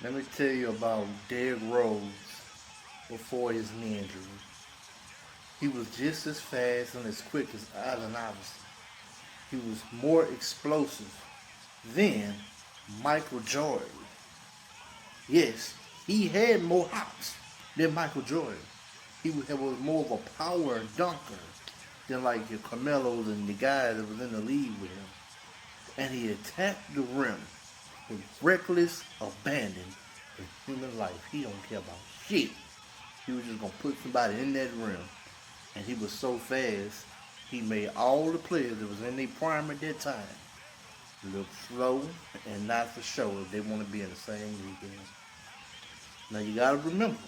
Let me tell you about Derrick Rose before his knee injury. He was just as fast and as quick as Allen Iverson. He was more explosive than Michael Jordan. Yes, he had more hops than Michael Jordan. He was more of a power dunker than like your Carmelos and the guys that was in the league with him. And he attacked the rim with reckless abandon in human life. He don't care about shit. He was just gonna put somebody in that rim. And he was so fast, he made all the players that was in their prime at that time look slow and not for sure if they want to be in the same league again. Now you gotta remember,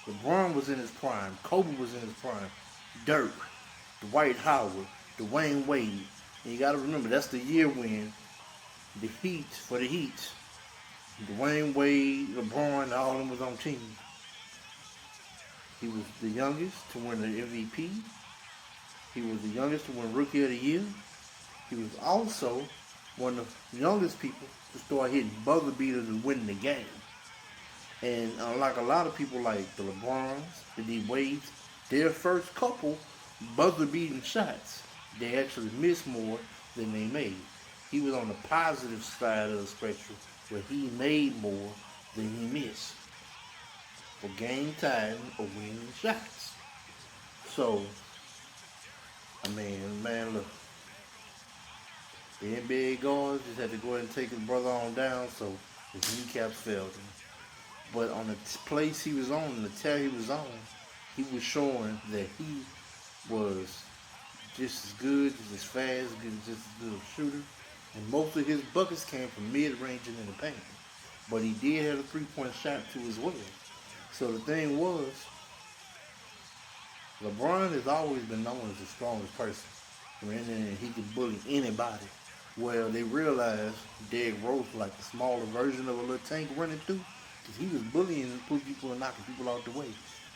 LeBron was in his prime, Kobe was in his prime, Dirk, Dwight Howard, Dwayne Wade. And you gotta remember that's the year when the Heat, Dwayne Wade, LeBron, all of them was on team. He was the youngest to win the MVP. He was the youngest to win Rookie of the Year. He was also one of the youngest people to start hitting buzzer beaters and winning the game. And unlike a lot of people like the LeBrons, the D Wades, their first couple buzzer beating shots, they actually missed more than they made. He was on the positive side of the spectrum where he made more than he missed for game time or winning shots. So, man, look, the NBA guards just had to go ahead and take his brother on down so his kneecaps failed him. But on the place he was on, the tear he was on, he was showing that he was just as good, just as fast, just as good a shooter. And most of his buckets came from mid-range and in the paint. But he did have a three-point shot too as well. So the thing was, LeBron has always been known as the strongest person. And he could bully anybody. Well, they realized Derrick Rose was like the smaller version of a little tank running through. Because he was bullying and people and knocking people out the way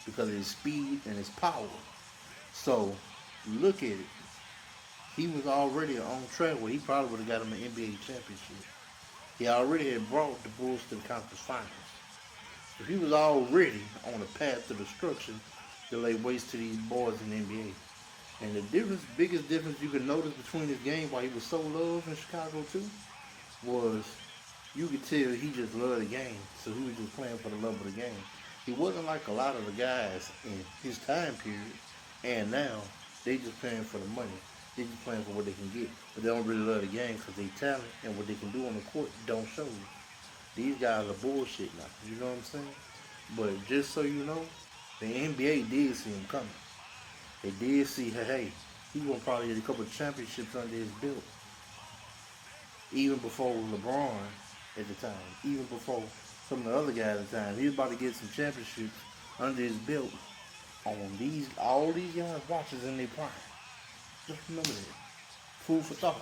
because of his speed and his power. So, look at it. He was already on track where he probably would have got him an NBA championship. He already had brought the Bulls to the conference finals. So he was already on a path to destruction to lay waste to these boys in the NBA. And the biggest difference you could notice between his game, why he was so loved in Chicago too, was you could tell he just loved the game. So he was just playing for the love of the game. He wasn't like a lot of the guys in his time period and now. They just playing for the money. They just playing for what they can get. But they don't really love the game because they talent and what they can do on the court don't show you. These guys are bullshit now. You know what I'm saying? But just so you know, the NBA did see him coming. They did see, hey, he gonna probably get a couple of championships under his belt. Even before LeBron at the time. Even before some of the other guys at the time. He was about to get some championships under his belt on all these young watchers in their prime. Just remember that. Food for thought.